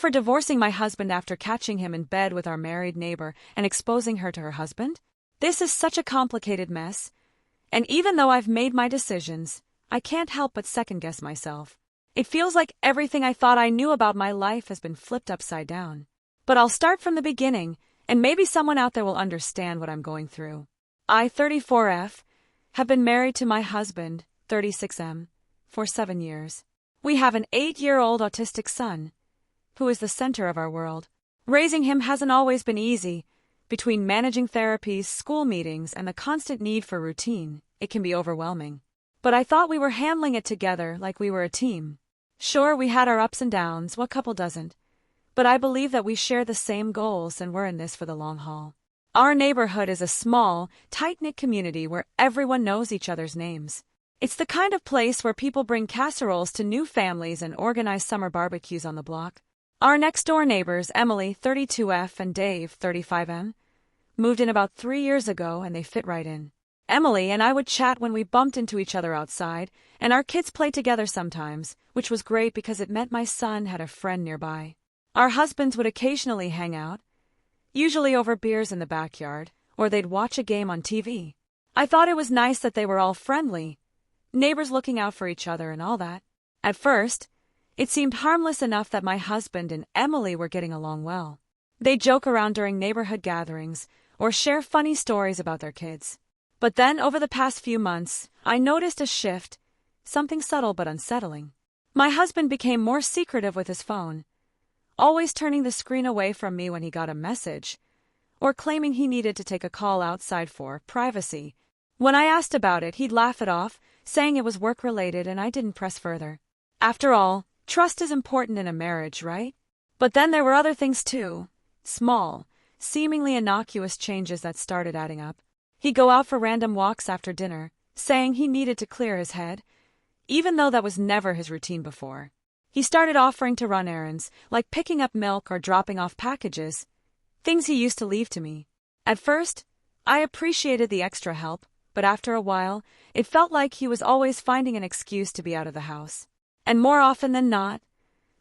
for divorcing my husband after catching him in bed with our married neighbor and exposing her to her husband? This is such a complicated mess. And even though I've made my decisions, I can't help but second-guess myself. It feels like everything I thought I knew about my life has been flipped upside down. But I'll start from the beginning, and maybe someone out there will understand what I'm going through. I, 34F, have been married to my husband, 36M, for 7 years. We have an 8-year-old autistic son, who is the center of our world. Raising him hasn't always been easy. Between managing therapies, school meetings, and the constant need for routine, it can be overwhelming. But I thought we were handling it together like we were a team. Sure, we had our ups and downs, what couple doesn't? But I believe that we share the same goals and we're in this for the long haul. Our neighborhood is a small, tight-knit community where everyone knows each other's names. It's the kind of place where people bring casseroles to new families and organize summer barbecues on the block. Our next-door neighbors, Emily, 32F, and Dave, 35M, moved in about 3 years ago and they fit right in. Emily and I would chat when we bumped into each other outside, and our kids played together sometimes, which was great because it meant my son had a friend nearby. Our husbands would occasionally hang out, usually over beers in the backyard, or they'd watch a game on TV. I thought it was nice that they were all friendly, neighbors looking out for each other and all that. At first, it seemed harmless enough that my husband and Emily were getting along well. They'd joke around during neighborhood gatherings or share funny stories about their kids. But then, over the past few months, I noticed a shift, something subtle but unsettling. My husband became more secretive with his phone, always turning the screen away from me when he got a message, or claiming he needed to take a call outside for privacy. When I asked about it, he'd laugh it off, saying it was work-related, and I didn't press further. After all, trust is important in a marriage, right? But then there were other things too. Small, seemingly innocuous changes that started adding up. He'd go out for random walks after dinner, saying he needed to clear his head, even though that was never his routine before. He started offering to run errands, like picking up milk or dropping off packages, things he used to leave to me. At first, I appreciated the extra help, but after a while, it felt like he was always finding an excuse to be out of the house. And more often than not,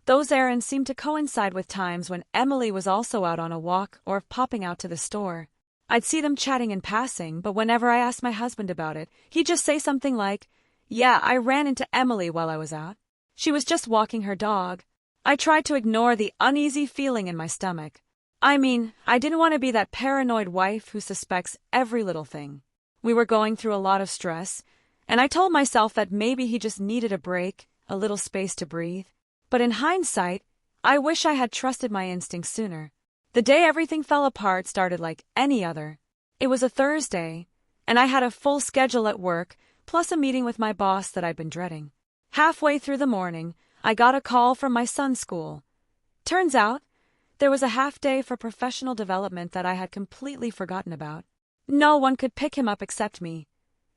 those errands seemed to coincide with times when Emily was also out on a walk or popping out to the store. I'd see them chatting in passing, but whenever I asked my husband about it, he'd just say something like, "Yeah, I ran into Emily while I was out. She was just walking her dog." I tried to ignore the uneasy feeling in my stomach. I mean, I didn't want to be that paranoid wife who suspects every little thing. We were going through a lot of stress, and I told myself that maybe he just needed a break, a little space to breathe. But in hindsight, I wish I had trusted my instincts sooner. The day everything fell apart started like any other. It was a Thursday, and I had a full schedule at work, plus a meeting with my boss that I'd been dreading. Halfway through the morning, I got a call from my son's school. Turns out, there was a half-day for professional development that I had completely forgotten about. No one could pick him up except me.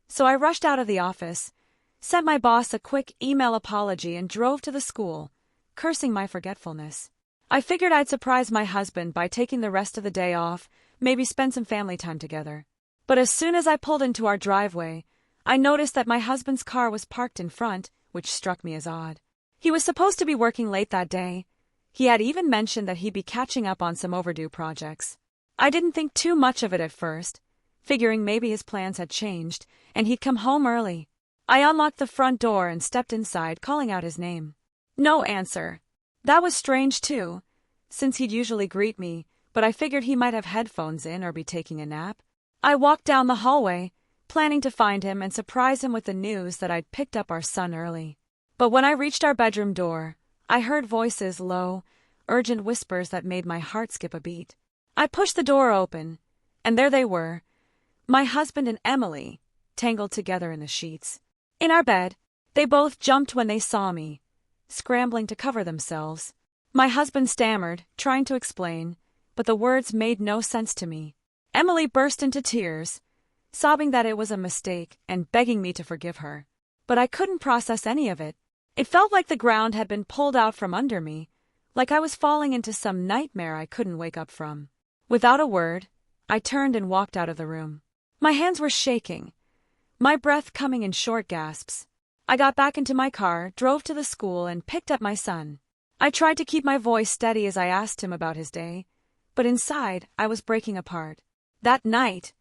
So I rushed out of the office, sent my boss a quick email apology, and drove to the school, cursing my forgetfulness. I figured I'd surprise my husband by taking the rest of the day off, maybe spend some family time together. But as soon as I pulled into our driveway, I noticed that my husband's car was parked in front, which struck me as odd. He was supposed to be working late that day. He had even mentioned that he'd be catching up on some overdue projects. I didn't think too much of it at first, figuring maybe his plans had changed, and he'd come home early. I unlocked the front door and stepped inside, calling out his name. No answer. That was strange too, since he'd usually greet me, but I figured he might have headphones in or be taking a nap. I walked down the hallway, planning to find him and surprise him with the news that I'd picked up our son early. But when I reached our bedroom door, I heard voices, low, urgent whispers that made my heart skip a beat. I pushed the door open, and there they were, my husband and Emily, tangled together in the sheets. In our bed, they both jumped when they saw me, scrambling to cover themselves. My husband stammered, trying to explain, but the words made no sense to me. Emily burst into tears, sobbing that it was a mistake and begging me to forgive her. But I couldn't process any of it. It felt like the ground had been pulled out from under me, like I was falling into some nightmare I couldn't wake up from. Without a word, I turned and walked out of the room. My hands were shaking, my breath coming in short gasps. I got back into my car, drove to the school, and picked up my son. I tried to keep my voice steady as I asked him about his day, but inside I was breaking apart. That night,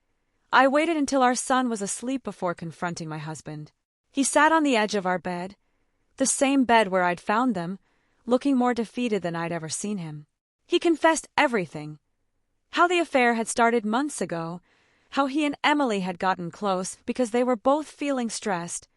I waited until our son was asleep before confronting my husband. He sat on the edge of our bed, the same bed where I'd found them, looking more defeated than I'd ever seen him. He confessed everything. How the affair had started months ago, how he and Emily had gotten close because they were both feeling stressed,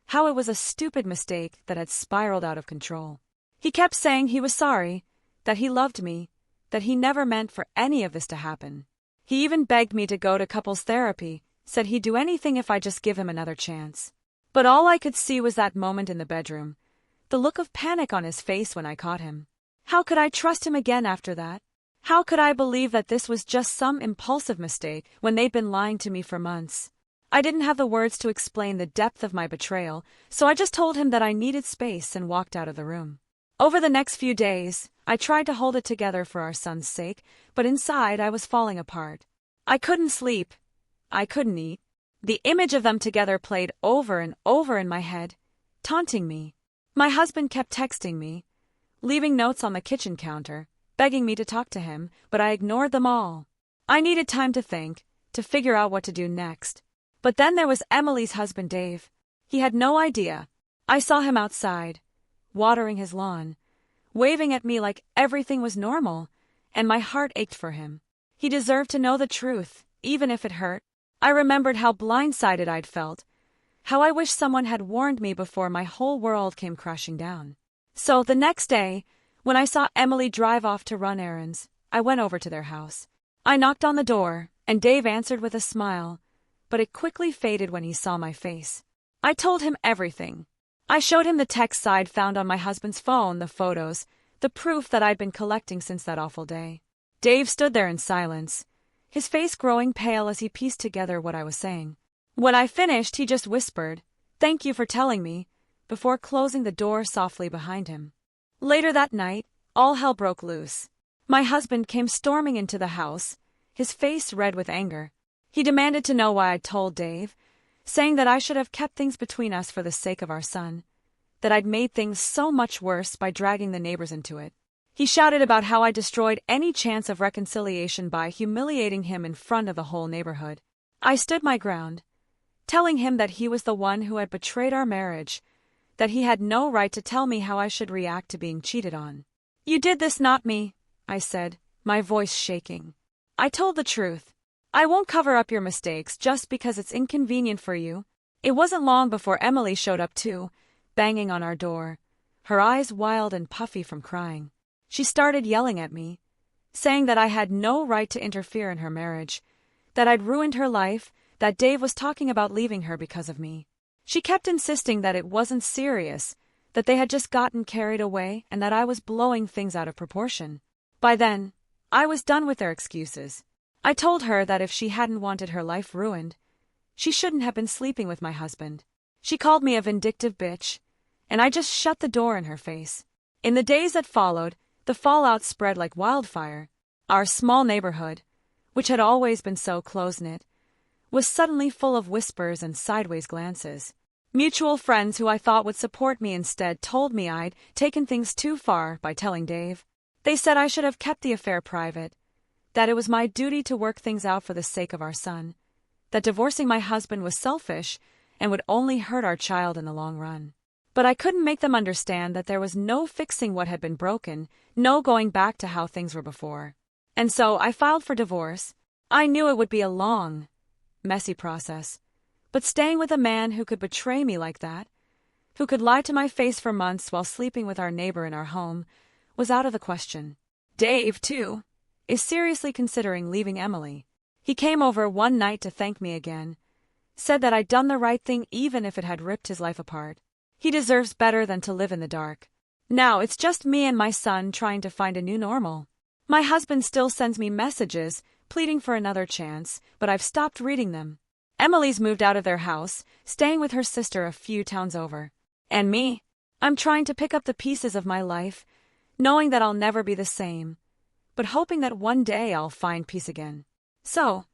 how it was a stupid mistake that had spiraled out of control. He kept saying he was sorry, that he loved me, that he never meant for any of this to happen. He even begged me to go to couples therapy, said he'd do anything if I just give him another chance. But all I could see was that moment in the bedroom, the look of panic on his face when I caught him. How could I trust him again after that? How could I believe that this was just some impulsive mistake when they'd been lying to me for months? I didn't have the words to explain the depth of my betrayal, so I just told him that I needed space and walked out of the room. Over the next few days, I tried to hold it together for our son's sake, but inside I was falling apart. I couldn't sleep. I couldn't eat. The image of them together played over and over in my head, taunting me. My husband kept texting me, leaving notes on the kitchen counter, begging me to talk to him, but I ignored them all. I needed time to think, to figure out what to do next. But then there was Emily's husband, Dave. He had no idea. I saw him outside, watering his lawn, waving at me like everything was normal, and my heart ached for him. He deserved to know the truth, even if it hurt. I remembered how blindsided I'd felt, how I wished someone had warned me before my whole world came crashing down. So the next day, when I saw Emily drive off to run errands, I went over to their house. I knocked on the door, and Dave answered with a smile, but it quickly faded when he saw my face. I told him everything. I showed him the text I'd found on my husband's phone, the photos, the proof that I'd been collecting since that awful day. Dave stood there in silence, his face growing pale as he pieced together what I was saying. When I finished, he just whispered, "Thank you for telling me," before closing the door softly behind him. Later that night, all hell broke loose. My husband came storming into the house, his face red with anger. He demanded to know why I'd told Dave, saying that I should have kept things between us for the sake of our son, that I'd made things so much worse by dragging the neighbors into it. He shouted about how I destroyed any chance of reconciliation by humiliating him in front of the whole neighborhood. I stood my ground, telling him that he was the one who had betrayed our marriage, that he had no right to tell me how I should react to being cheated on. "You did this, not me," I said, my voice shaking. "I told the truth. I won't cover up your mistakes just because it's inconvenient for you." It wasn't long before Emily showed up too, banging on our door, her eyes wild and puffy from crying. She started yelling at me, saying that I had no right to interfere in her marriage, that I'd ruined her life, that Dave was talking about leaving her because of me. She kept insisting that it wasn't serious, that they had just gotten carried away and that I was blowing things out of proportion. By then, I was done with their excuses. I told her that if she hadn't wanted her life ruined, she shouldn't have been sleeping with my husband. She called me a vindictive bitch, and I just shut the door in her face. In the days that followed, the fallout spread like wildfire. Our small neighborhood, which had always been so close-knit, was suddenly full of whispers and sideways glances. Mutual friends who I thought would support me instead told me I'd taken things too far by telling Dave. They said I should have kept the affair private, that it was my duty to work things out for the sake of our son, that divorcing my husband was selfish and would only hurt our child in the long run. But I couldn't make them understand that there was no fixing what had been broken, no going back to how things were before. And so I filed for divorce. I knew it would be a long, messy process, but staying with a man who could betray me like that, who could lie to my face for months while sleeping with our neighbor in our home, was out of the question. Dave, too, is seriously considering leaving Emily. He came over one night to thank me again, said that I'd done the right thing even if it had ripped his life apart. He deserves better than to live in the dark. Now it's just me and my son trying to find a new normal. My husband still sends me messages, pleading for another chance, but I've stopped reading them. Emily's moved out of their house, staying with her sister a few towns over. And me? I'm trying to pick up the pieces of my life, knowing that I'll never be the same, but hoping that one day I'll find peace again. So,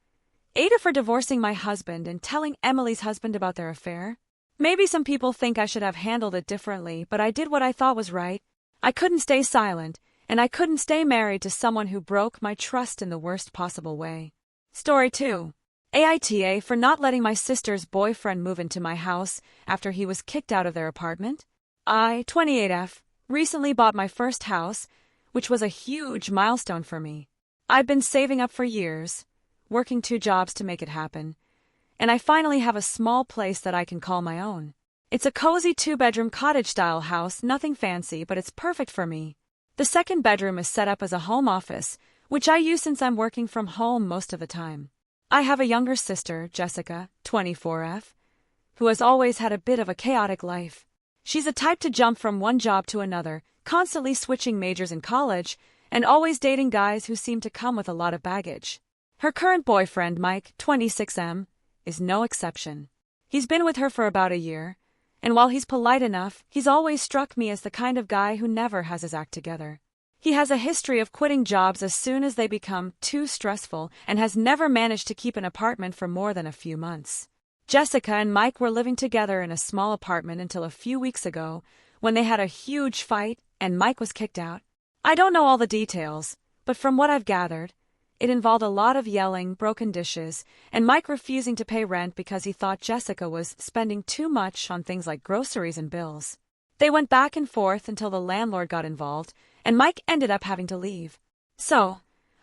AITAH for divorcing my husband and telling Emily's husband about their affair? Maybe some people think I should have handled it differently, but I did what I thought was right. I couldn't stay silent, and I couldn't stay married to someone who broke my trust in the worst possible way. Story 2. AITAH for not letting my sister's boyfriend move into my house after he was kicked out of their apartment. I, 28F, recently bought my first house, which was a huge milestone for me. I've been saving up for years, working 2 jobs to make it happen, and I finally have a small place that I can call my own. It's a cozy 2-bedroom cottage-style house, nothing fancy, but it's perfect for me. The second bedroom is set up as a home office, which I use since I'm working from home most of the time. I have a younger sister, Jessica, 24F, who has always had a bit of a chaotic life. She's the type to jump from one job to another, constantly switching majors in college, and always dating guys who seem to come with a lot of baggage. Her current boyfriend, Mike, 26M, is no exception. He's been with her for about a year, and while he's polite enough, he's always struck me as the kind of guy who never has his act together. He has a history of quitting jobs as soon as they become too stressful and has never managed to keep an apartment for more than a few months. Jessica and Mike were living together in a small apartment until a few weeks ago, when they had a huge fight and Mike was kicked out. I don't know all the details, but from what I've gathered, it involved a lot of yelling, broken dishes, and Mike refusing to pay rent because he thought Jessica was spending too much on things like groceries and bills. They went back and forth until the landlord got involved, and Mike ended up having to leave. So,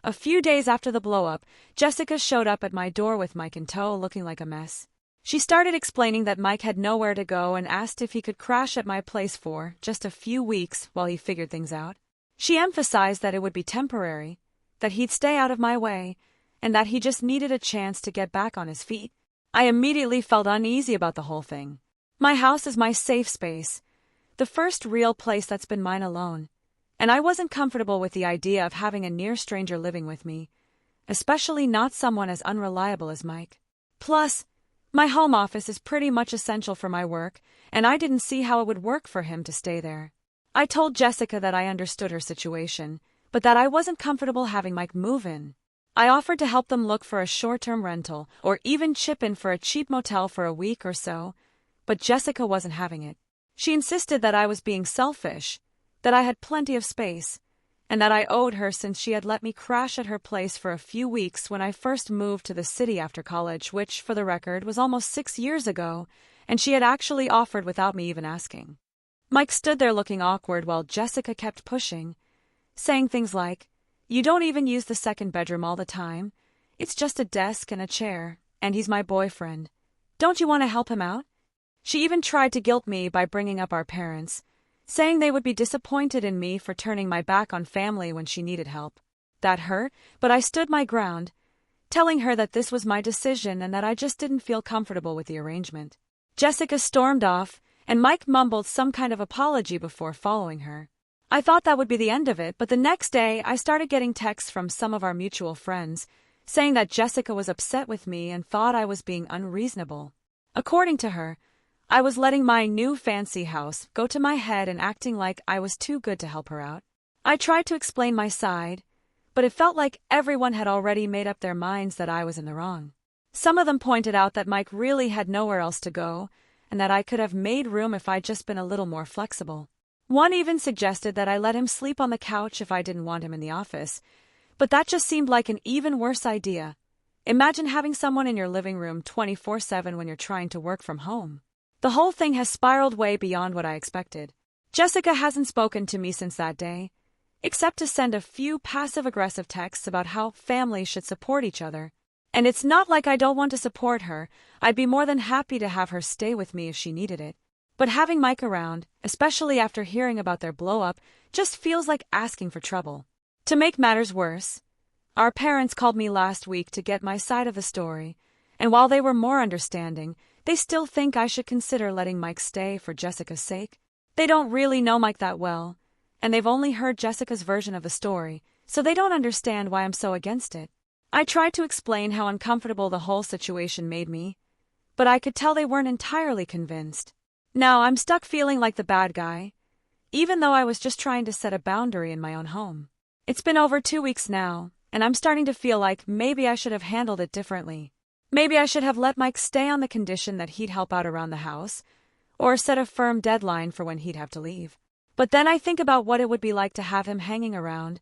a few days after the blow-up, Jessica showed up at my door with Mike in tow, looking like a mess. She started explaining that Mike had nowhere to go and asked if he could crash at my place for just a few weeks while he figured things out. She emphasized that it would be temporary, that he'd stay out of my way, and that he just needed a chance to get back on his feet. I immediately felt uneasy about the whole thing. My house is my safe space, the first real place that's been mine alone, and I wasn't comfortable with the idea of having a near stranger living with me, especially not someone as unreliable as Mike. Plus, my home office is pretty much essential for my work, and I didn't see how it would work for him to stay there. I told Jessica that I understood her situation, but that I wasn't comfortable having Mike move in. I offered to help them look for a short-term rental or even chip in for a cheap motel for a week or so, but Jessica wasn't having it. She insisted that I was being selfish, that I had plenty of space, and that I owed her since she had let me crash at her place for a few weeks when I first moved to the city after college, which, for the record, was almost 6 years ago, and she had actually offered without me even asking. Mike stood there looking awkward while Jessica kept pushing, saying things like, "You don't even use the second bedroom all the time. It's just a desk and a chair, and he's my boyfriend. Don't you want to help him out?" She even tried to guilt me by bringing up our parents, saying they would be disappointed in me for turning my back on family when she needed help. That hurt, but I stood my ground, telling her that this was my decision and that I just didn't feel comfortable with the arrangement. Jessica stormed off, and Mike mumbled some kind of apology before following her. I thought that would be the end of it, but the next day I started getting texts from some of our mutual friends, saying that Jessica was upset with me and thought I was being unreasonable. According to her, I was letting my new fancy house go to my head and acting like I was too good to help her out. I tried to explain my side, but it felt like everyone had already made up their minds that I was in the wrong. Some of them pointed out that Mike really had nowhere else to go, and that I could have made room if I'd just been a little more flexible. One even suggested that I let him sleep on the couch if I didn't want him in the office, but that just seemed like an even worse idea. Imagine having someone in your living room 24/7 when you're trying to work from home. The whole thing has spiraled way beyond what I expected. Jessica hasn't spoken to me since that day, except to send a few passive-aggressive texts about how families should support each other. And it's not like I don't want to support her. I'd be more than happy to have her stay with me if she needed it. But having Mike around, especially after hearing about their blow-up, just feels like asking for trouble. To make matters worse, our parents called me last week to get my side of the story, and while they were more understanding, they still think I should consider letting Mike stay for Jessica's sake. They don't really know Mike that well, and they've only heard Jessica's version of the story, so they don't understand why I'm so against it. I tried to explain how uncomfortable the whole situation made me, but I could tell they weren't entirely convinced. Now I'm stuck feeling like the bad guy, even though I was just trying to set a boundary in my own home. It's been over 2 weeks now, and I'm starting to feel like maybe I should have handled it differently. Maybe I should have let Mike stay on the condition that he'd help out around the house, or set a firm deadline for when he'd have to leave. But then I think about what it would be like to have him hanging around,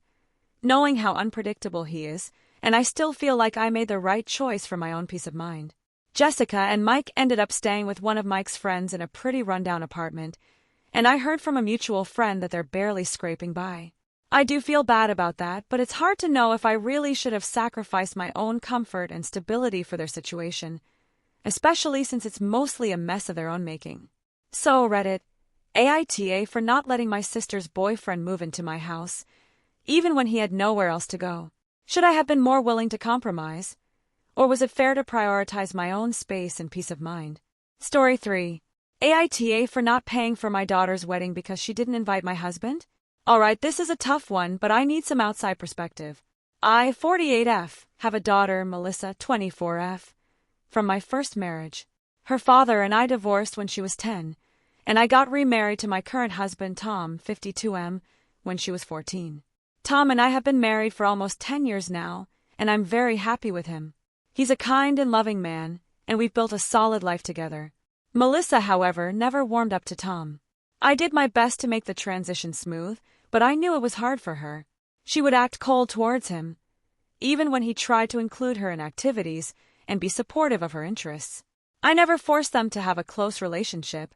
knowing how unpredictable he is, and I still feel like I made the right choice for my own peace of mind. Jessica and Mike ended up staying with one of Mike's friends in a pretty rundown apartment, and I heard from a mutual friend that they're barely scraping by. I do feel bad about that, but it's hard to know if I really should have sacrificed my own comfort and stability for their situation, especially since it's mostly a mess of their own making. So, Reddit, AITAH for not letting my sister's boyfriend move into my house, even when he had nowhere else to go. Should I have been more willing to compromise? Or was it fair to prioritize my own space and peace of mind? Story 3. AITAH for not paying for my daughter's wedding because she didn't invite my husband? Alright, this is a tough one, but I need some outside perspective. I, 48F, have a daughter, Melissa, 24F, from my first marriage. Her father and I divorced when she was 10, and I got remarried to my current husband, Tom, 52M, when she was 14. Tom and I have been married for almost 10 years now, and I'm very happy with him. He's a kind and loving man, and we've built a solid life together. Melissa, however, never warmed up to Tom. I did my best to make the transition smooth, but I knew it was hard for her. She would act cold towards him, even when he tried to include her in activities and be supportive of her interests. I never forced them to have a close relationship,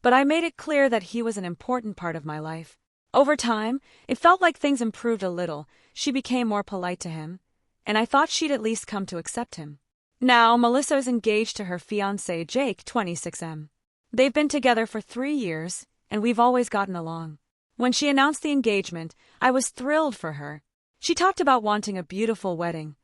but I made it clear that he was an important part of my life. Over time, it felt like things improved a little. She became more polite to him, and I thought she'd at least come to accept him. Now, Melissa is engaged to her fiancé, Jake, 26M. They've been together for 3 years, and we've always gotten along. When she announced the engagement, I was thrilled for her. She talked about wanting a beautiful wedding,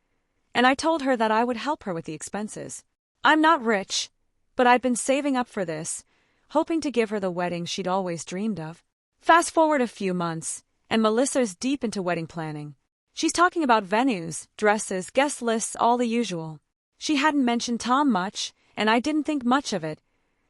and I told her that I would help her with the expenses. I'm not rich, but I'd been saving up for this, hoping to give her the wedding she'd always dreamed of. Fast forward a few months, and Melissa's deep into wedding planning. She's talking about venues, dresses, guest lists, all the usual. She hadn't mentioned Tom much, and I didn't think much of it,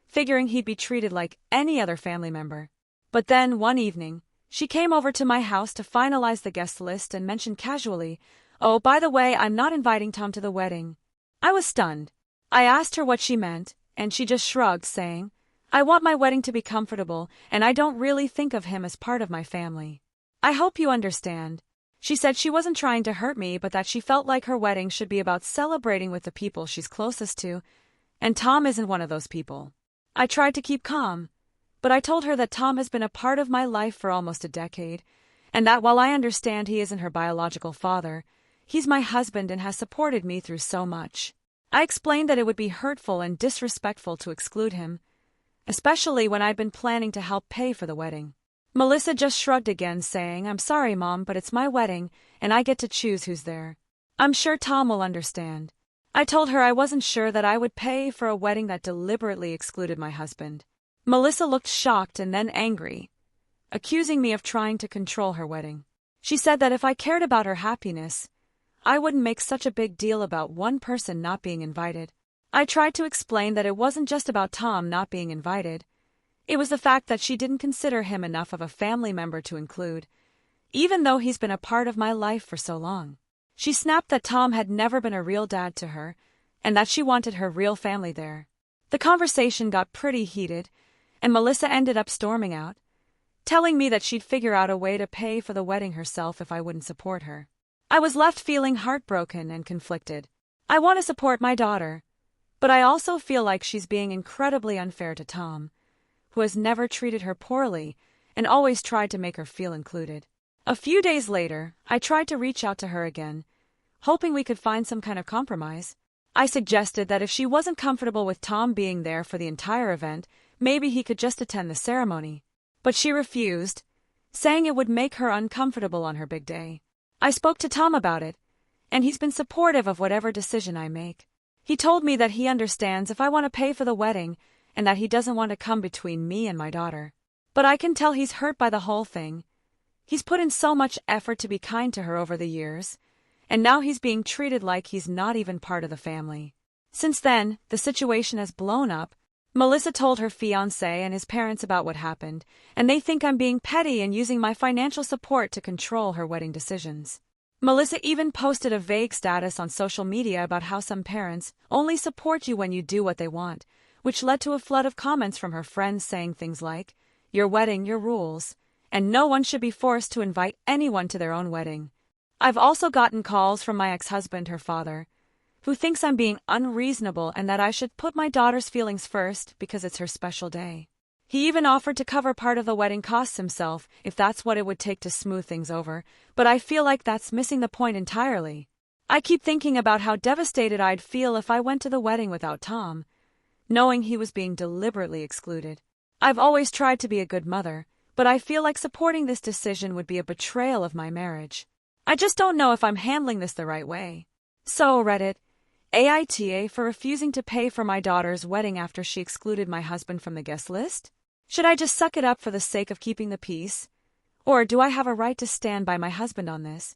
figuring he'd be treated like any other family member. But then, one evening, she came over to my house to finalize the guest list and mentioned casually, "Oh, by the way, I'm not inviting Tom to the wedding." I was stunned. I asked her what she meant, and she just shrugged, saying, "I want my wedding to be comfortable, and I don't really think of him as part of my family. I hope you understand." She said she wasn't trying to hurt me, but that she felt like her wedding should be about celebrating with the people she's closest to, and Tom isn't one of those people. I tried to keep calm, but I told her that Tom has been a part of my life for almost a decade, and that while I understand he isn't her biological father, he's my husband and has supported me through so much. I explained that it would be hurtful and disrespectful to exclude him, especially when I'd been planning to help pay for the wedding. Melissa just shrugged again, saying, "I'm sorry, Mom, but it's my wedding, and I get to choose who's there. I'm sure Tom will understand." I told her I wasn't sure that I would pay for a wedding that deliberately excluded my husband. Melissa looked shocked and then angry, accusing me of trying to control her wedding. She said that if I cared about her happiness, I wouldn't make such a big deal about one person not being invited. I tried to explain that it wasn't just about Tom not being invited. It was the fact that she didn't consider him enough of a family member to include, even though he's been a part of my life for so long. She snapped that Tom had never been a real dad to her, and that she wanted her real family there. The conversation got pretty heated, and Melissa ended up storming out, telling me that she'd figure out a way to pay for the wedding herself if I wouldn't support her. I was left feeling heartbroken and conflicted. I want to support my daughter, but I also feel like she's being incredibly unfair to Tom, who has never treated her poorly and always tried to make her feel included. A few days later, I tried to reach out to her again, hoping we could find some kind of compromise. I suggested that if she wasn't comfortable with Tom being there for the entire event, maybe he could just attend the ceremony. But she refused, saying it would make her uncomfortable on her big day. I spoke to Tom about it, and he's been supportive of whatever decision I make. He told me that he understands if I want to pay for the wedding and that he doesn't want to come between me and my daughter. But I can tell he's hurt by the whole thing. He's put in so much effort to be kind to her over the years, and now he's being treated like he's not even part of the family. Since then, the situation has blown up. Melissa told her fiancé and his parents about what happened, and they think I'm being petty and using my financial support to control her wedding decisions. Melissa even posted a vague status on social media about how some parents only support you when you do what they want, which led to a flood of comments from her friends saying things like, "Your wedding, your rules," and no one should be forced to invite anyone to their own wedding. I've also gotten calls from my ex-husband, her father, who thinks I'm being unreasonable and that I should put my daughter's feelings first because it's her special day. He even offered to cover part of the wedding costs himself if that's what it would take to smooth things over, but I feel like that's missing the point entirely. I keep thinking about how devastated I'd feel if I went to the wedding without Tom, knowing he was being deliberately excluded. I've always tried to be a good mother, but I feel like supporting this decision would be a betrayal of my marriage. I just don't know if I'm handling this the right way. So, Reddit, AITAH for refusing to pay for my daughter's wedding after she excluded my husband from the guest list? Should I just suck it up for the sake of keeping the peace? Or do I have a right to stand by my husband on this?